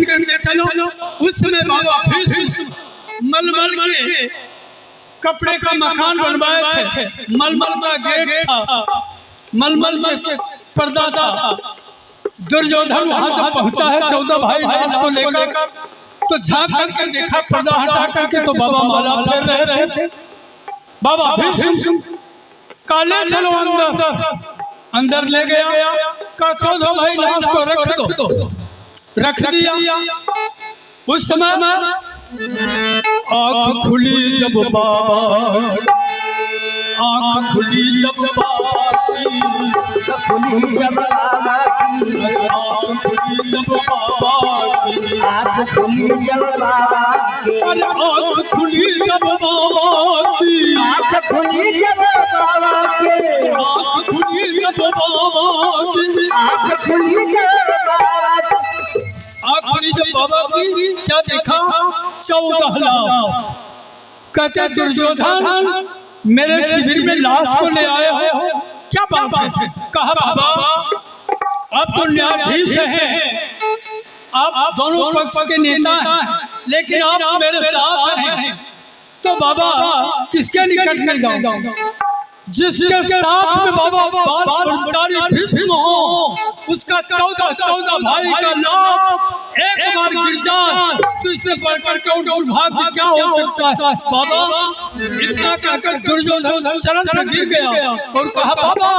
दर्शन करने चलो। उस समय बाबा भीष्म मलमल के कपड़े का मकान बनवाए थे, मलमल का गेट था, मलमल के पर्दा था। दुर्योधन वहां तक पहुंचा है 14 भाई लाश को लेकर, तो झांक करके देखा, पर्दा हटा करके तो बाबा माला फेर रहे थे। बाबा भीष्म काले चलो अंदर ले गया, का 14 भाई लाश को रख दिया। उस समय आँख खुली जब बाबा, आँख खुली जब बाबा, खुली जब बाबा, आँख खुली जब बाबा, आँख खुली जब बाबा, आँख खुली जब बाबा, आँख खुली जब बाबा, आँख खुली जब बाबा, आँख खुली जब बाबा, आखिरी जब बाबा की क्या देखा, 14 लाश। कहते दुर्योधन मेरे शिविर में लाश को ले आए हो, क्या बात है? कहा बाबा आप तो न्यायाधीश हैं, आप दोनों पक्ष के नेता हैं, लेकिन आप मेरे साथ हैं, तो बाबा किसके निकट में जाऊं? जिसके साथ में बाबा ब्रह्मचारी भीष्म हो, उसका 14 भाई का लाश एक बार गिर जाए तो इससे बढ़कर के दुर्भाग्य क्या हो सकता है? बाबा इतना कहकर दुर्योधन शरण में गिर गया और कहा बाबा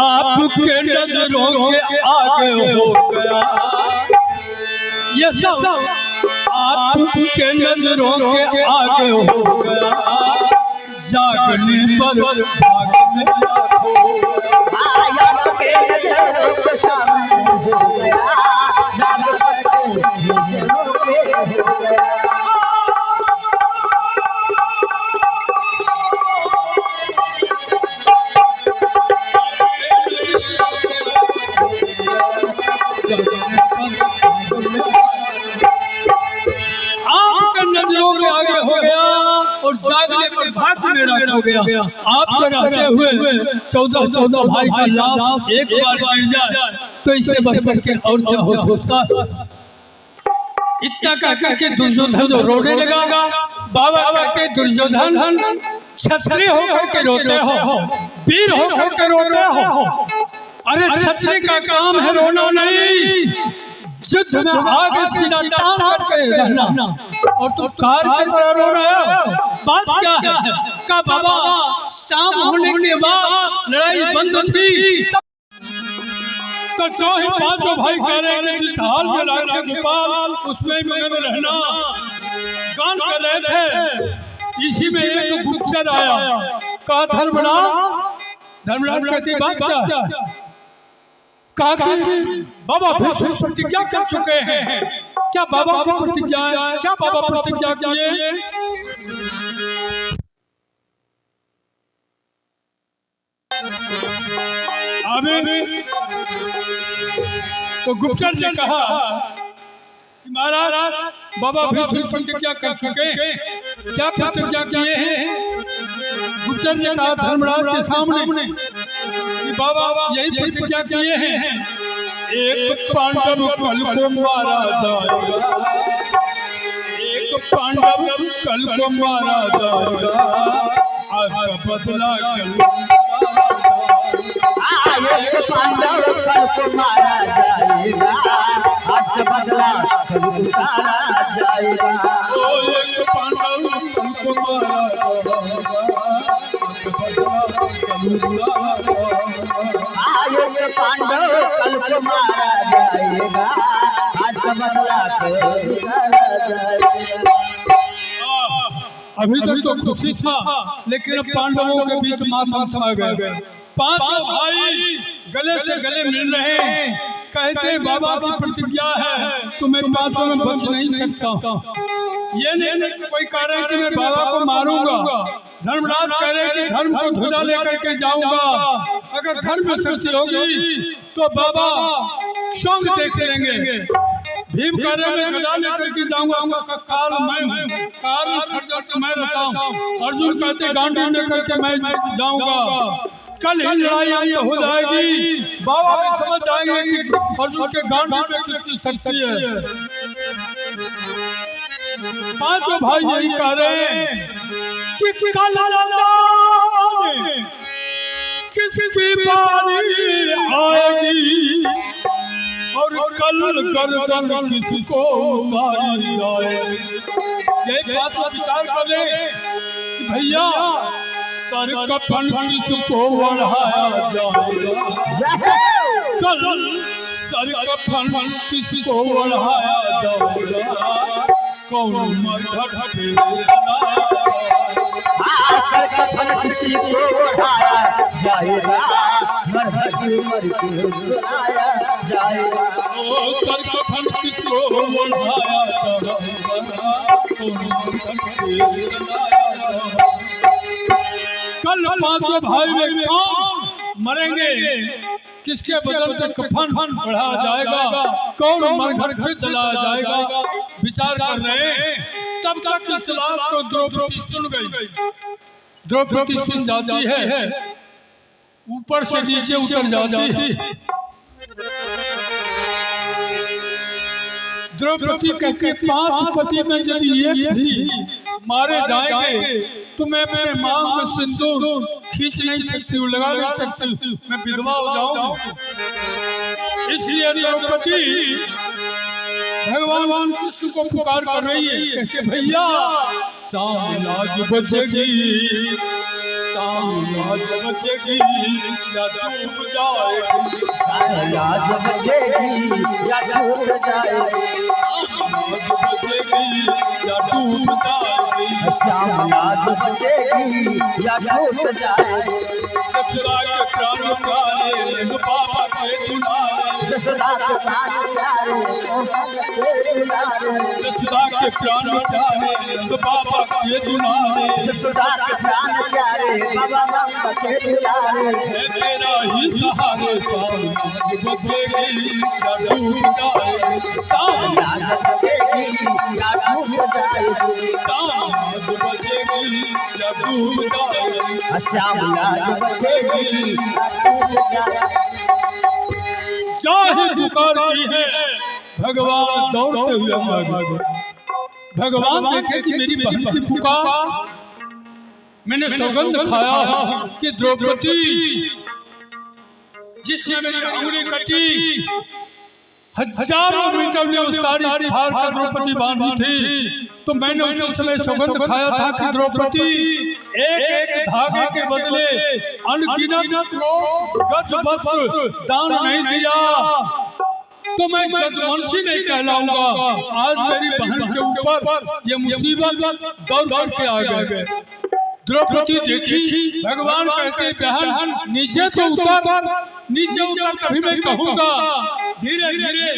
आपके नजरों के आगे हो गया ये सब, आपके नजरों के आगे हो गया, जागने पर भागने और जागने पर भाग्य मेरा हो गया। आपके रहते हुए 14 भाई का लाश एक बार गिर जाए तो इससे बढ़कर के और क्या हो सकता? इतना कहकर के दुर्योधन तो रोने लगा। बाबा कहते दुर्योधन क्षत्रिय होकर के रोते हो, वीर होकर के रोते हो। अरे क्षत्रिय का काम है रोना नहीं, युद्ध में आगे सीधा टांग करके रहना, और तुम कार की तरह रो रहे हो। बात क्या है? का बाबा शाम होने के बाद लड़ाई बंद थी, तो जो ही 5 भाई कह रहे हैं जिस हाल में राजा गोपाल उसमें मगन रहना गान कर रहे थे। इसी में एक गुप्तचर आया, कहा धर्मराज कहती बात क्या? कहा बाबा भीष्म प्रतिज्ञा कर चुके हैं, क्या बाबा की प्रतिज्ञा है? क्या बाबा प्रतिज्ञा किए? अभी तो गुप्तचर ने कहा कि महाराज बाबा भीष्म प्रतिज्ञा कर चुके हैं, क्या प्रतिज्ञा किए हैं? गुप्तचर ने कहा धर्मराज के सामने कि बाबा यही प्रतिज्ञा किए हैं, एक पांडव कल को मारा जाएगा, एक पांडव कल को मारा जाएगा, आज बदला एक पांडव कल को मारा जाएगा, आज बदला उतारा जाएगा। एक पांडव कल को मारा जाएगा, पांडव कल को मारा जाएगा, आज बदला जाएगा। अभी तक तो खुशी था, लेकिन अब पांडवों के बीच मातम छा गए। 5 भाई गले से गले मिल रहे हैं, कहते बाबा की प्रतिज्ञा है तो मैं 5 में बच नहीं सकता। ये नहीं कोई कह रहे हैं कि मैं बाबा को मारूंगा, धर्मराज कह रहे हैं कि धर्म को ध्वजा लेकर के जाऊंगा, अगर धर्म में शक्ति होगी तो बाबा संग देख लेंगे। भीम कह रहे हैं गदा लेकर के जाऊंगा, उसका काल मैं हूँ, काल खड़जर मैं रचाऊं। अर्जुन कहते गांडी लेकर के मैं जाऊंगा, कल ही लड़ाई हो जाएगी। बाबा भी समझ जाएंगे कि अर्जुन के गांड में कितनी शक्ति है। पांचों भाई यही कह रहे हैं कि कल किसकी बारी आएगी और कल गर्दन किसको उतारी जाएगी। यही बात पर विचार कर ले कि भैया सर कफन किसको बढ़ाया जाएगा, कल सर कफन किसको बढ़ाया जाएगा, कौन मरघट पे सर कफन किसी को उठाया जाएगा, मरघट मर के सुनाया जाएगा। ओ सर कफन किसको उठाया जाएगा, कौन मरघट पे सुनाया। कल पांचों भाई में कौन मरेंगे, किसके बदल से कफन बढ़ाया जाएगा, कौन मरघट पे चलाया जाएगा। विचार कर रहे हैं। तब तक इस बात को द्रौपदी सुन गई। द्रौपदी सुन जाती है, ऊपर से नीचे उतर जाती है। द्रौपदी कहती है 5 पति में यदि एक भी मारे जाएंगे तो मैं अपने मांग में सिंदूर खींच नहीं सकती, लगा नहीं सकती, मैं विधवा हो जाऊंगी। इसलिए द्रौपदी भगवान कृष्ण को पुकार कर रही है कि भैया शाम आज बचेगी, शाम आज बचेगी या डूब जाएगी, आज बचेगी या डूब जाएगी, आज बचेगी या डूब जाएगी, श्याम आज बचेगी या डूब जाएगी। जसुदा के प्राण प्यारे बाबा के दुलारे, जसुदा के प्राण प्यारे जसुदा के प्राण प्यारे बाबा के दुलारे, जसुदा के प्राण प्यारे बाबा के दुलारे। तेरा ही सहारे शाम आज बचेगी या डूब जाएगी, शाम आज बचेगी या डूब जाएगी, शाम आज बचेगी या डूब जाएगी। श्याम आज बचेगी या डूब जाएगी। चाहे पुकार की है भगवान दौड़ते हुए आगे। भगवान देखे कि मेरी बहन की पुकार, मैंने सौगंध खाया कि द्रौपदी जिसने मेरी अंगुली कटी, हजारों मीटर में उस सारी हार कर द्रौपदी बांधी थी, तो मैंने उस समय सौगंध खाया था कि द्रौपदी एक एक धागे के बदले अनगिनत गज वस्त्र दान नहीं दिया तो मैं जगमंशी नहीं कहलाऊंगा। आज मेरी बहन के ऊपर ये मुसीबत दौड़ करके आ गए। द्रौपदी देखी, भगवान कहते बहन नीचे तो उतर, नीचे उतर तभी मैं कहूंगा। धीरे धीरे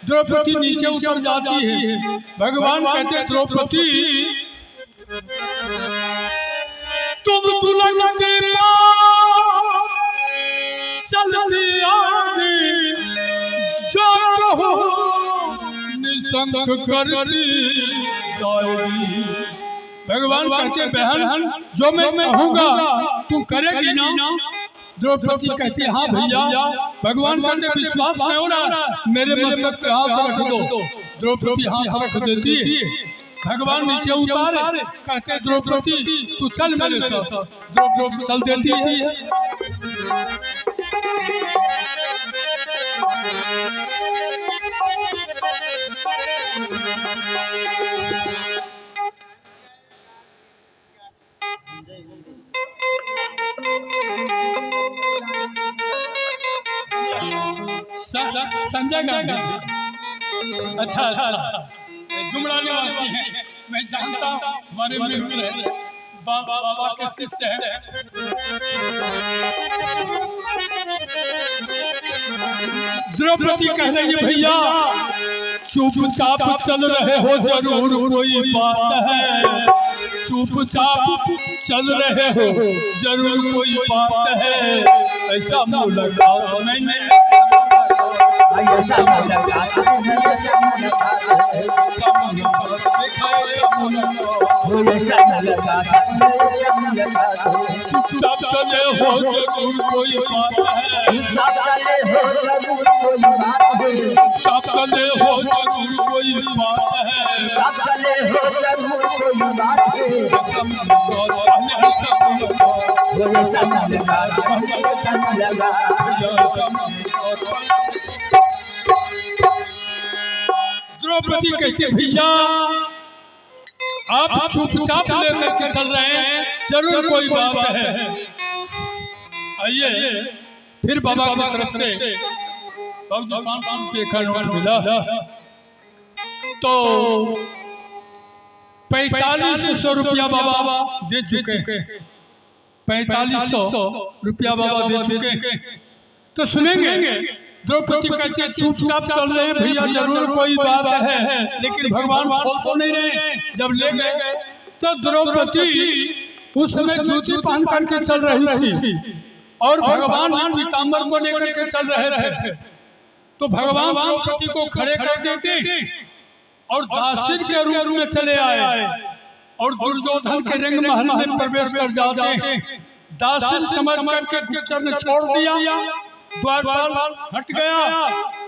द्रौपदी नीचे उतर जाती है। भगवान कहते द्रौपदी तुम दुल्हन के पास चलती आगे, जो कहो निसंग करती जाएगी। भगवान कहते बहन जो मैं कहूँगा तू करेगी ना। द्रौपदी कहती हाँ भैया। भगवान कहते विश्वास नहीं हो रहा, मेरे मस्तक पे हाथ रख दो। द्रौपदी हाथ रख देती है। भगवान नीचे उतारे, कहते द्रौपदी तू चल मेरे साथ। द्रौपदी चल देती है। संजय गांधी, अच्छा गुमरा निवासी हैं, मैं जानता हूँ, हमारे मित्र हैं, बाबा के शिष्य हैं। द्रौपदी कह रही है भैया चुपचाप चल रहे हो, जरूर कोई बात है। चुपचाप चल रहे हो, जरूर कोई बात है। ऐसा मुँह लगा मैंने, ऐसा लगा ऐसा लगा चुपचाप चले हो जरूर कोई बात है, चुपचाप चले हो जरूर कोई बात है, चुपचाप चले हो जरूर कोई बात है, चुपचाप चले हो जरूर कोई बात है। बोले समय लगा समय लगा द्रौपदी कहते भैया आप चुपचाप लेकर के चल रहे हैं, जरूर कोई बात है। आइए फिर बाबा की तरफ से मिला तो 4500 रुपया बाबा दे चुके, 4500 रुपया बाबा दे चुके। तो सुनेंगे द्रौपदी कहते चुपचाप चल रहे हैं भैया, जरूर कोई बात है, लेकिन भगवान खोल तो नहीं रहे। जब ले गए तो द्रौपदी उस समय जूती पहन करके चल रही थी और भगवान पीताम्बर को लेकर के चल रहे थे। तो भगवान द्रौपदी को खड़े कर देते और दासी के रूप में चले आए और दुर्योधन के रंग महल में प्रवेश कर जाते। दासी समझ करके गुप्तचर ने छोड़ दिया, द्वारपाल हट गया।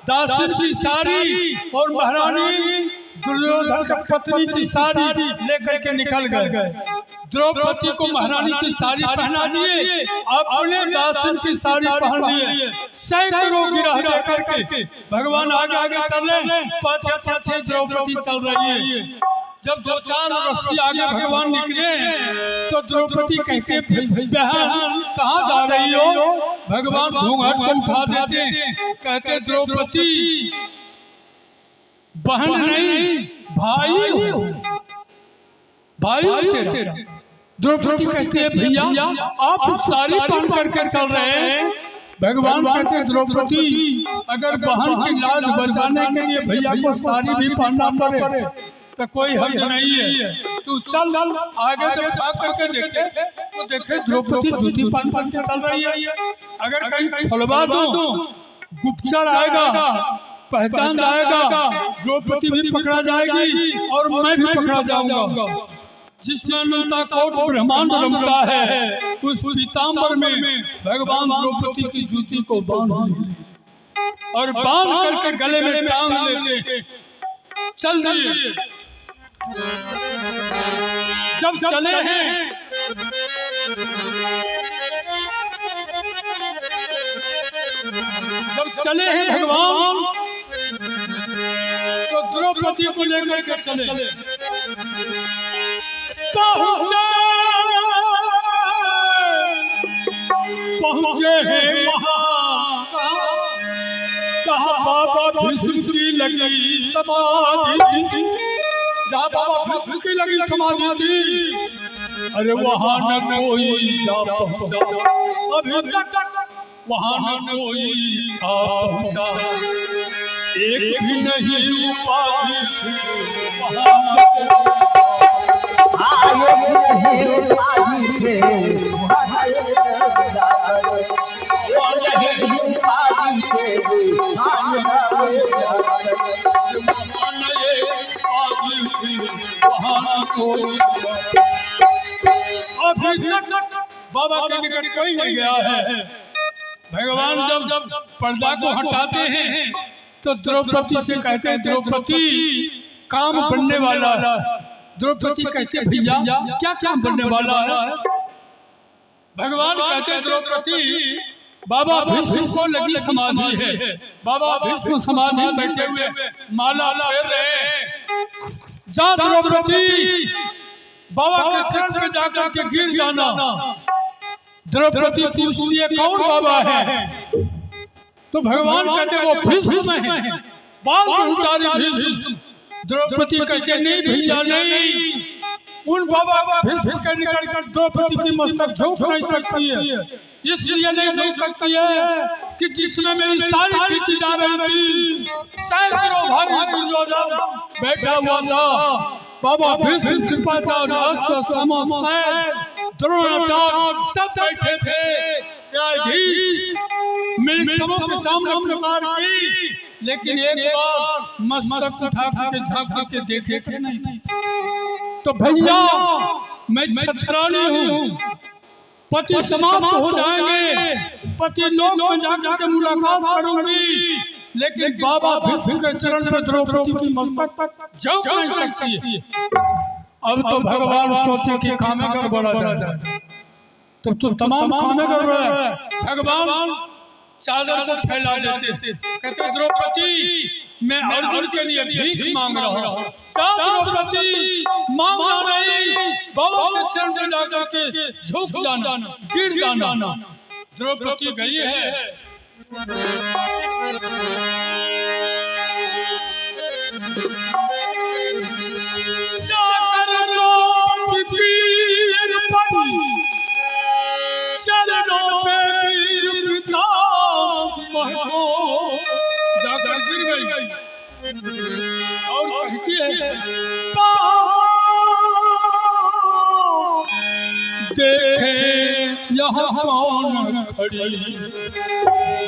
दासी की साड़ी और महारानी दुर्योधन की पत्नी की साड़ी लेकर के निकल गए। द्रौपदी को महारानी की साड़ी पहना दिए, अपने दासी की साड़ी पहन लिए। सैकड़ों गिरह लेकर के भगवान आगे आगे चल रहे, पाछे पाछे द्रौपदी चल रही है। जब 2-4 रस्सी आगे भगवान निकले तो द्रौपदी कहते बहन कहाँ जा रही हो? भगवान घूंघट को उठा देते, कहते द्रौपदी बहन नहीं भाई हो, भाई तेरा। द्रौपदी कहते भैया आप साड़ी पहन करके चल रहे हैं। भगवान कहते द्रौपदी अगर बहन की लाज बचाने के लिए भैया को साड़ी भी पहनना पड़े तो कोई हर्ज नहीं है। तू चल आगे जब भाग करके देखे तो देखे द्रौपदी जूती पहन करके चल रही है। अगर कहीं खुलवा दो गुप्तचर आएगा, पहचान जाएगा, द्रौपदी भी पकड़ा जाएगी और मैं भी पकड़ा जाऊंगा। जिसमें अनंता कोट ब्रह्मांड रमता है उस पीताम्बर में भगवान द्रौपदी की जूती को बांध और बांध करके गले में टांग लेते चल दिए। जब चले हैं भगवान तो द्रौपदी को लेकर के चले। पहुंचे हैं वहाँ जहाँ बाबा भीष्म की लगी समाधि, जहाँ बाबा भीष्म की लगी समाधि थी। अरे वहाँ न कोई जा पहुँचा, अभी तक वहाँ न कोई आ पहुँचा, एक भी नहीं उपाधि अभी तक बाबा के निकट कोई नहीं गया है। भगवान जब पर्दा को हटाते हैं तो द्रौपदी से कहते हैं द्रौपदी काम बनने वाला। द्रौपदी कहते भैया क्या काम बनने वाला है? भगवान कहते द्रौपदी बाबा भीष्म को लगी समाधि है, बाबा भीष्म समाधि बैठे हुए माला फेर रहे हैं। जा द्रौपदी बाबा के चरण में जाकर के गिर जाना। द्रौपदी पूछती है कौन बाबा है? तो भगवान कहते वो भीष्म है, बाल ब्रह्मचारी भीष्म। द्रौपदी कहते नहीं भैया नहीं, उन बाबा भीष्म के निकट कर द्रौपदी की मस्तक झुक नहीं सकती है, इसलिए नहीं झुक सकती है कि जिसमें मेरी सारी खींची जा रही थी। सैकड़ों भारी दुर्योधन बैठा हुआ था, बाबा भीष्म कृपाचार्य द्रोणाचार्य सब बैठे थे। मेरे के सामने प्रकार की, लेकिन एक बार मस्तक उठा के झांक के देखे थे नहीं। तो भैया मैं क्षत्राणी हूँ, पति समाप्त हो जाएंगे, पति लोक में जाकर के मुलाकात करूंगी, लेकिन बाबा भीष्म के चरण पर द्रौपदी की मस्तक झुक नहीं सकती है। अब तो भगवान सोचे कि कामे गड़बड़ा जाए, तो तमाम कामे गड़बड़ा, भगवान चादर को फैला देते, कहते द्रौपदी मैं अर्जुन के लिए भीख मांग रहा हूँ, द्रौपदी मांगना नहीं, बाबा के चरण में जाकर के झुक जाना, गिर जाना। द्रौपदी गई है, चरणों पे जाकर गिर गई और कहती है देखे यहाँ कौन खड़ी।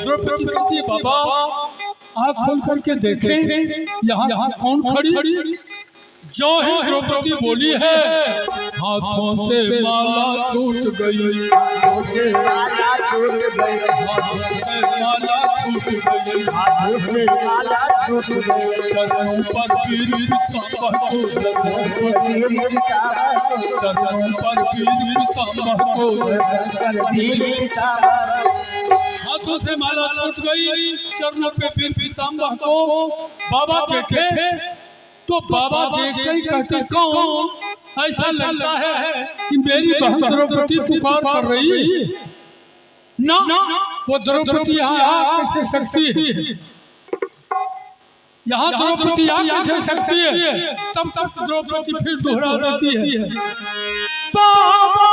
द्रौपदी कहती है बाबा आँख खोल करके देखें यहाँ कौन खड़ी। जो ही द्रौपदी बोली है हाथों से माला छूट गई, हाथों से माला छूट गई, माला छूट गई, हाथों से माला छूट गई, चरणों पर पीर का महको, चरणों पर पीर का महको, हाथों से माला छूट गई, चरणों पे पीर पीताम्बर को बाबा देखे तो बाबा देखते ही कहते कौन, ऐसा लगता है कि मेरी बहन द्रौपदी पुकार कर रही ना, वो द्रौपदी यहाँ कैसे सकती है, यहाँ द्रौपदी यहाँ कैसे सकती है। तब तक द्रौपदी फिर दोहरा देती है बाबा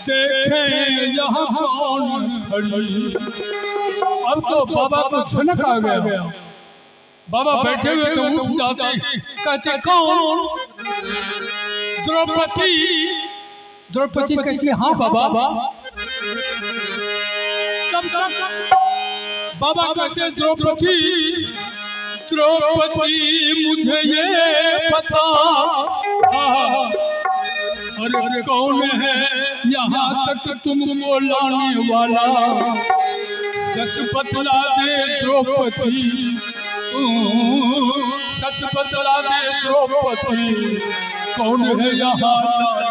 देखे यहाँ कौन खड़ी। अब तो बाबा को झनक आ गया, बाबा बैठे हुए तो उठ जाते, कहते कौन, द्रौपदी। द्रौपदी कहती हाँ बाबा। तब बाबा कहते द्रौपदी मुझे ये पता, अरे कौन है यहाँ तक तुमको लाने वाला, सच बतला दे द्रौपदी, सच बतला दे द्रौपदी कौन है यहाँ लाने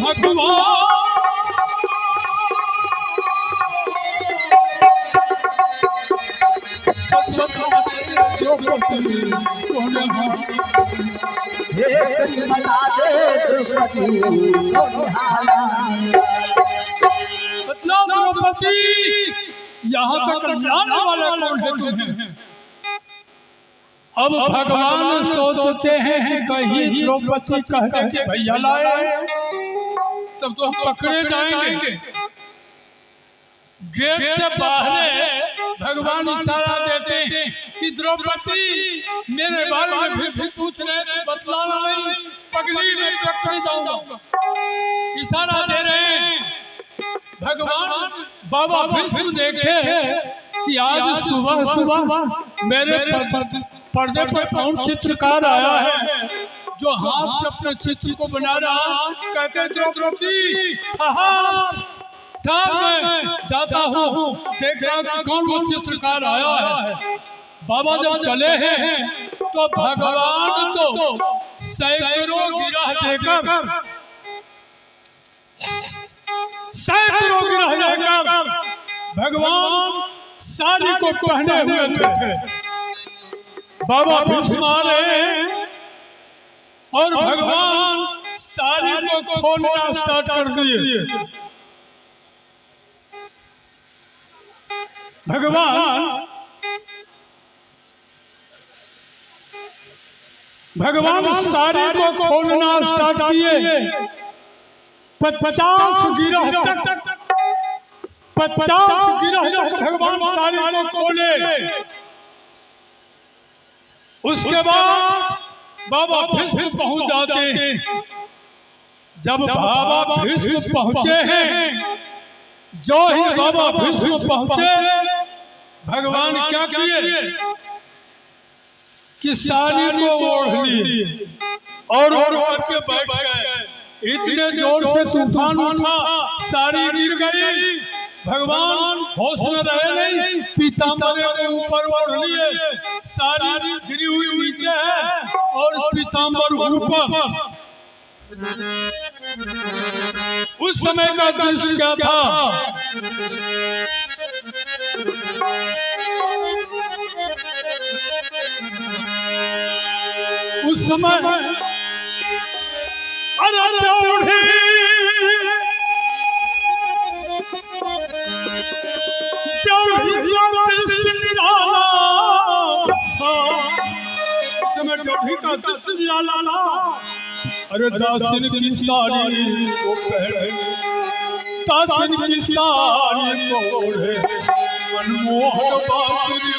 भगवान। मतलब द्रौपदी यहाँ तक लाने वाला कौन है तुम्हें। अब भगवान सोचते हैं कहीं द्रौपदी कह दे के भैया लाए तब तो हम पकड़े जाएंगे। गेट से बाहर भगवान इशारा देते हैं कि द्रौपदी मेरे बारे में फिर पूछ रहे हैं, बतलाना नहीं, पगली में पकड़े जाऊंगा। इशारा दे रहे हैं भगवान। बाबा विष्णु देखे कि आज सुबह सुबह मेरे पर्दे पर कौन चित्रकार आया है जो हाथ से अपने चित्र को बना रहा। कहते द्रौपदी मैं जाता हूँ देख रहा कौन वो चित्रकार आया है। बाबा जब चले हैं तो भगवान तो सैकड़ों गिरह देकर भगवान साड़ी को पहने हुए थे। बाबा भीष्म आ रहे हैं और भगवान साड़ी को खोलना स्टार्ट कर दिए। भगवान साड़ी को खोलना स्टार्ट किए। 50 गिरह तक 50 गिरह भगवान साड़ी को खोले। उसके बाद बाबा फिर पहुंच जाते हैं। जब बाबा भीष्म पहुंचे हैं, जो ही बाबा भीष्म पहुंचे, भगवान क्या किए कि साड़ी को ओढ़ लिए और करके बैठ गए। इतने जोर से तूफान उठा, साड़ी गिर गई। भगवान होश में रहे नहीं, पीताम्बर के ऊपर ओढ़ लिए, साड़ी गिरी हुई नीचे है और पीताम्बर ऊपर। उस समय का दृश्य क्या था? उस समय अरे द्रौड़ी का दृश्य निराला। अरे दासिन की साड़ी को पहने, दासिन की साड़ी को ओढ़े, मनमोहक बांसुरी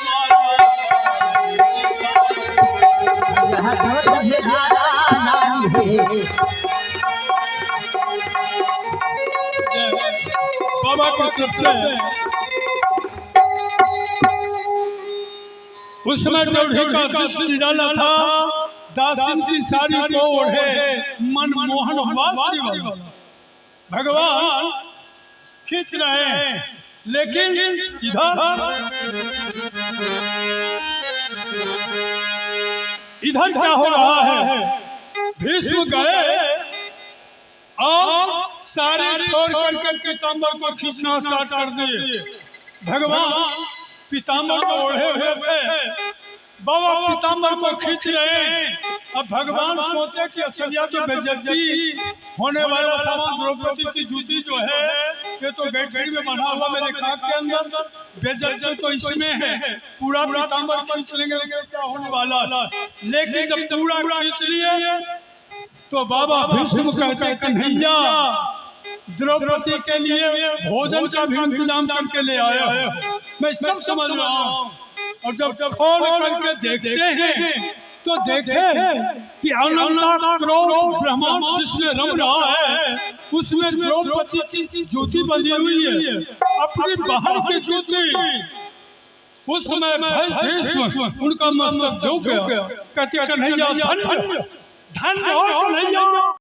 बाबा की तरफ से। उस समय द्रौड़ी का दृश्य निराला था, दासिन की साड़ी को ओढ़े, मनमोहन बांसुरी वाला। भगवान खींच रहे हैं, लेकिन इधर क्या हो रहा है? भीष्म गए और सारे छोड़ कर पीताम्बर को खींचना स्टार्ट कर दिए। भगवान पीताम्बर को ओढ़े हुए थे, बाबा पीताम्बर को खींच रहे हैं। अब भगवान सोचे कि असलिया तो बेइज्जती होने वाला सामान, द्रौपदी की जूती जो है ये तो गठरी में बना हुआ मेरे खाक के अंदर, बेइज्जती तो इसमें है। पूरा पीताम्बर खींच लेंगे क्या होने वाला? लेकिन जब पूरा खींच लिए तो बाबा भीष्म कहते कन्हैया द्रौपदी के लिए भोजन का भी इंतजाम करके ले आया। मैं सब समझ रहा हूँ। और जब खोल करके देखते हैं तो देखे कि अनंता करोड़ ब्रह्मांड जिसमें रम रहा है, उसमें द्रौपदी की ज्योति बनी हुई है, अपनी बाहर की ज्योति। उस समय भीष्म उनका मस्तक झुक गया, कहते कन्हैया धन्य धन्य हो कन्हैया।